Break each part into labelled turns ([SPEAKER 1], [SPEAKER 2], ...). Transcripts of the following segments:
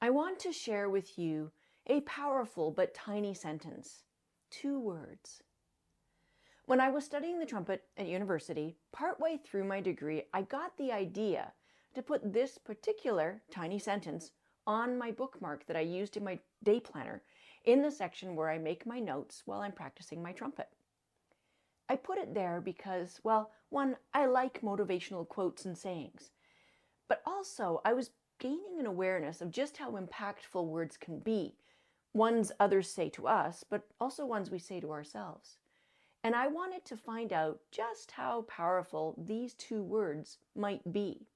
[SPEAKER 1] I want to share with you a powerful but tiny sentence. 2 words. When I was studying the trumpet at university, partway through my degree, I got the idea to put this particular tiny sentence on my bookmark that I used in my day planner in the section where I make my notes while I'm practicing my trumpet. I put it there because, well, one, I like motivational quotes and sayings, but also I was gaining an awareness of just how impactful words can be, ones others say to us, but also ones we say to ourselves. And I wanted to find out just how powerful these 2 words might be.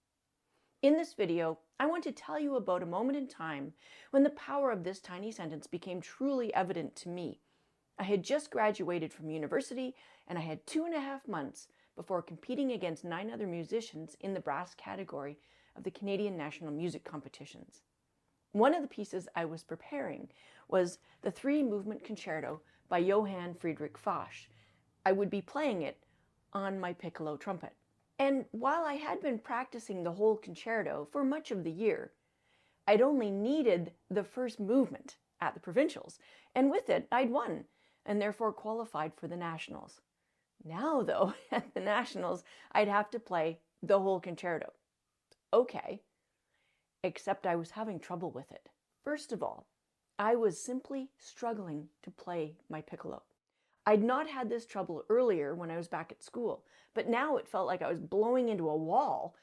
[SPEAKER 1] In this video, I want to tell you about a moment in time when the power of this tiny sentence became truly evident to me. I had just graduated from university, and I had 2.5 months before competing against 9 other musicians in the brass category of the Canadian National Music Competitions. One of the pieces I was preparing was the 3-movement concerto by Johann Friedrich Foch. I would be playing it on my Piccolo trumpet. And while I had been practicing the whole concerto for much of the year, I'd only needed the first movement at the provincials, and with it I'd won, and therefore qualified for the nationals. Now though, at the nationals, I'd have to play the whole concerto. Okay, except I was having trouble with it. First of all, I was simply struggling to play my piccolo. I'd not had this trouble earlier when I was back at school, but now it felt like I was blowing into a wall,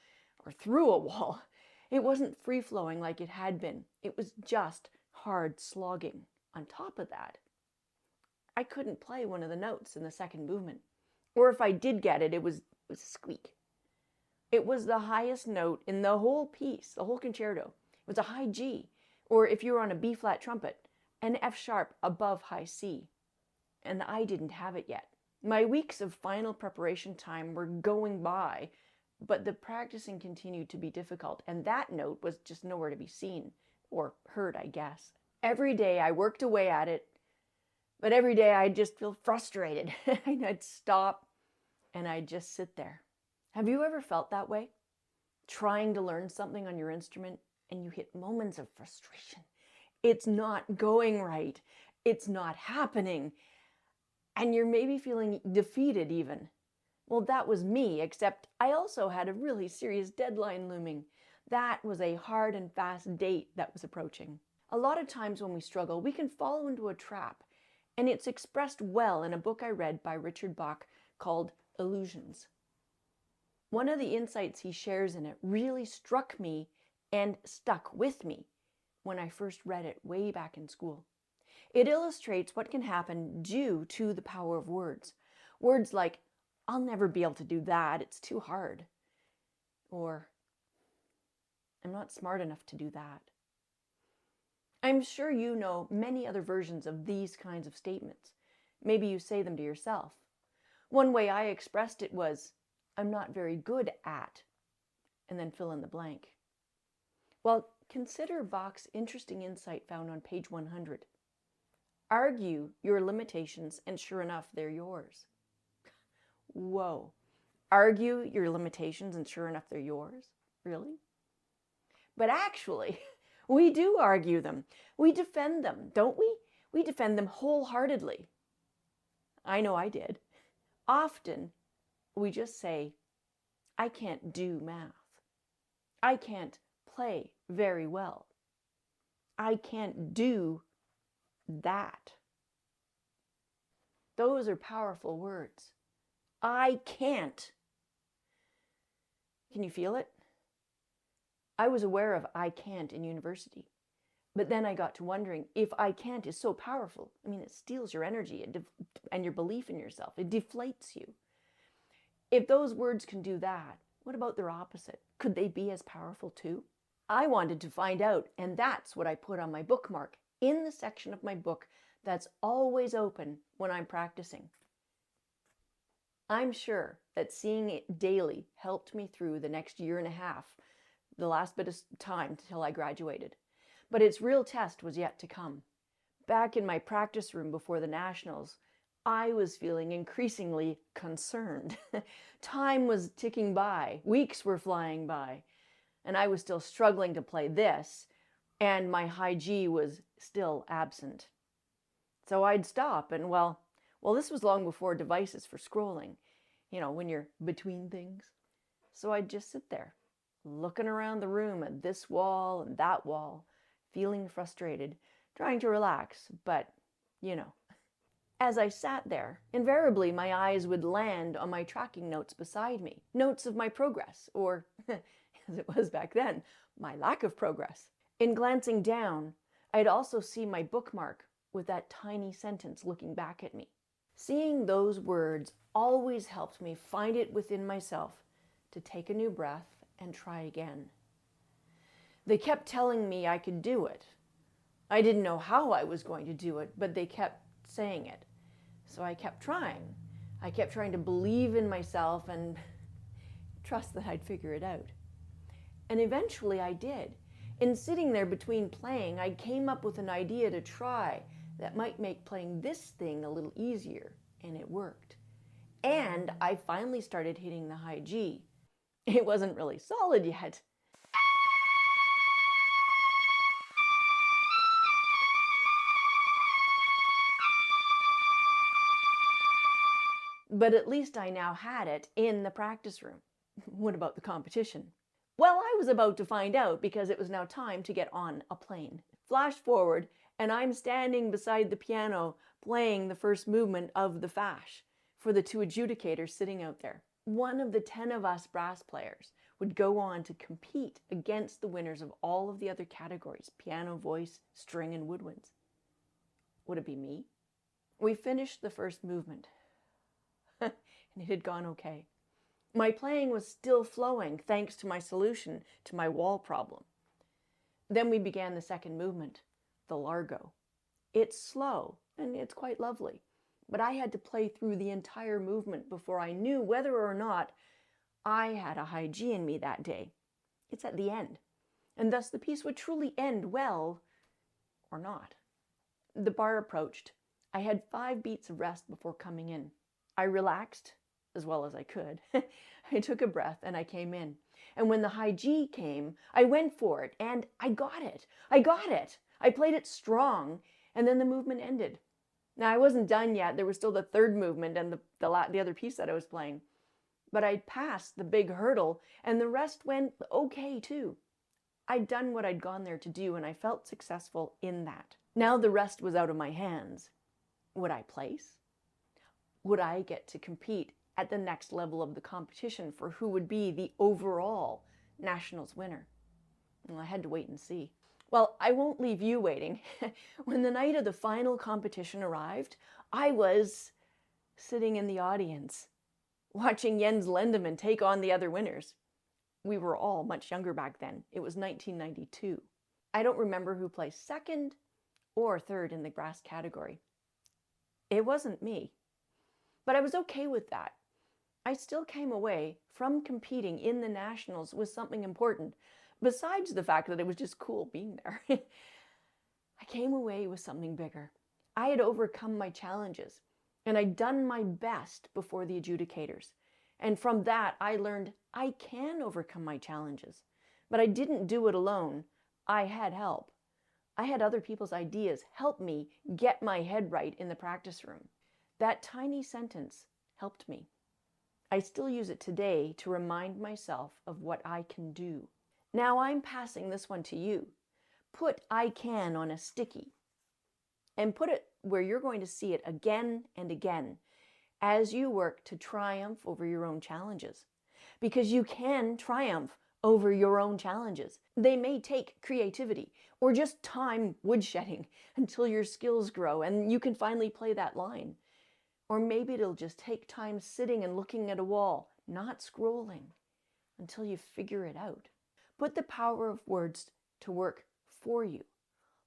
[SPEAKER 1] or through a wall. It wasn't free-flowing like it had been. It was just hard slogging. On top of that, I couldn't play one of the notes in the second movement. Or if I did get it, it was a squeak. It was the highest note in the whole piece, the whole concerto. It was a high G, or if you were on a B-flat trumpet, an F sharp above high C. And I didn't have it yet. My weeks of final preparation time were going by, but the practicing continued to be difficult, and that note was just nowhere to be seen, or heard, I guess. Every day I worked away at it, but every day I'd just feel frustrated. And I'd stop, and I'd just sit there. Have you ever felt that way? Trying to learn something on your instrument, and you hit moments of frustration. It's not going right. It's not happening. And you're maybe feeling defeated even. Well, that was me, except I also had a really serious deadline looming. That was a hard and fast date that was approaching. A lot of times when we struggle, we can fall into a trap, and it's expressed well in a book I read by Richard Bach called Illusions. One of the insights he shares in it really struck me and stuck with me when I first read it way back in school. It illustrates what can happen due to the power of words. Words like, "I'll never be able to do that, it's too hard." Or, "I'm not smart enough to do that." I'm sure you know many other versions of these kinds of statements. Maybe you say them to yourself. One way I expressed it was, "I'm not very good at," and then fill in the blank. Well, consider Bach's interesting insight found on page 100. Argue your limitations, and sure enough, they're yours. Whoa. Argue your limitations, and sure enough, they're yours? Really? But actually, we do argue them. We defend them, don't we? We defend them wholeheartedly. I know I did. Often, we just say, "I can't do math. I can't play very well. I can't do that." Those are powerful words. I can't. Can you feel it? I was aware of "I can't" in university, but then I got to wondering if "I can't" is so powerful. I mean, it steals your energy and your belief in yourself. It deflates you. If those words can do that, what about their opposite? Could they be as powerful too? I wanted to find out, and that's what I put on my bookmark in the section of my book that's always open when I'm practicing. I'm sure that seeing it daily helped me through the next 1.5 years, the last bit of time till I graduated. But its real test was yet to come. Back in my practice room before the nationals, I was feeling increasingly concerned. Time was ticking by, weeks were flying by, and I was still struggling to play this, and my high G was still absent. So I'd stop and, well, this was long before devices for scrolling, when you're between things. So I'd just sit there, looking around the room at this wall and that wall, feeling frustrated, trying to relax, but, As I sat there, invariably my eyes would land on my tracking notes beside me, notes of my progress, or, as it was back then, my lack of progress. In glancing down, I'd also see my bookmark with that tiny sentence looking back at me. Seeing those words always helped me find it within myself to take a new breath and try again. They kept telling me I could do it. I didn't know how I was going to do it, but they kept saying it. So I kept trying. I kept trying to believe in myself and trust that I'd figure it out. And eventually I did. In sitting there between playing, I came up with an idea to try that might make playing this thing a little easier, and it worked. And I finally started hitting the high G. It wasn't really solid yet. But at least I now had it in the practice room. What about the competition? Well, I was about to find out because it was now time to get on a plane. Flash forward, and I'm standing beside the piano playing the first movement of the fash for the two adjudicators sitting out there. One of the 10 of us brass players would go on to compete against the winners of all of the other categories: piano, voice, string, and woodwinds. Would it be me? We finished the first movement. And it had gone okay. My playing was still flowing thanks to my solution to my wall problem. Then we began the second movement, the largo. It's slow and it's quite lovely, but I had to play through the entire movement before I knew whether or not I had a high G in me that day. It's at the end, and thus the piece would truly end well or not. The bar approached. I had 5 beats of rest before coming in. I relaxed as well as I could. I took a breath and I came in. And when the high G came, I went for it and I got it. I got it. I played it strong, and then the movement ended. Now, I wasn't done yet. There was still the third movement and the other piece that I was playing. But I'd passed the big hurdle and the rest went okay too. I'd done what I'd gone there to do and I felt successful in that. Now the rest was out of my hands. Would I place? Would I get to compete at the next level of the competition for who would be the overall nationals winner? Well, I had to wait and see. Well, I won't leave you waiting. When the night of the final competition arrived, I was sitting in the audience, watching Jens Lendeman take on the other winners. We were all much younger back then. It was 1992. I don't remember who placed second or third in the brass category. It wasn't me. But I was okay with that. I still came away from competing in the nationals with something important, besides the fact that it was just cool being there. I came away with something bigger. I had overcome my challenges, and I'd done my best before the adjudicators. And from that, I learned I can overcome my challenges. But I didn't do it alone. I had help. I had other people's ideas help me get my head right in the practice room. That tiny sentence helped me. I still use it today to remind myself of what I can do. Now I'm passing this one to you. Put "I can" on a sticky and put it where you're going to see it again and again as you work to triumph over your own challenges. Because you can triumph over your own challenges. They may take creativity or just time woodshedding until your skills grow and you can finally play that line. Or maybe it'll just take time sitting and looking at a wall, not scrolling, until you figure it out. Put the power of words to work for you.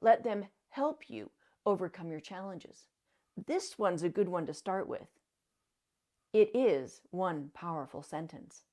[SPEAKER 1] Let them help you overcome your challenges. This one's a good one to start with. It is one powerful sentence.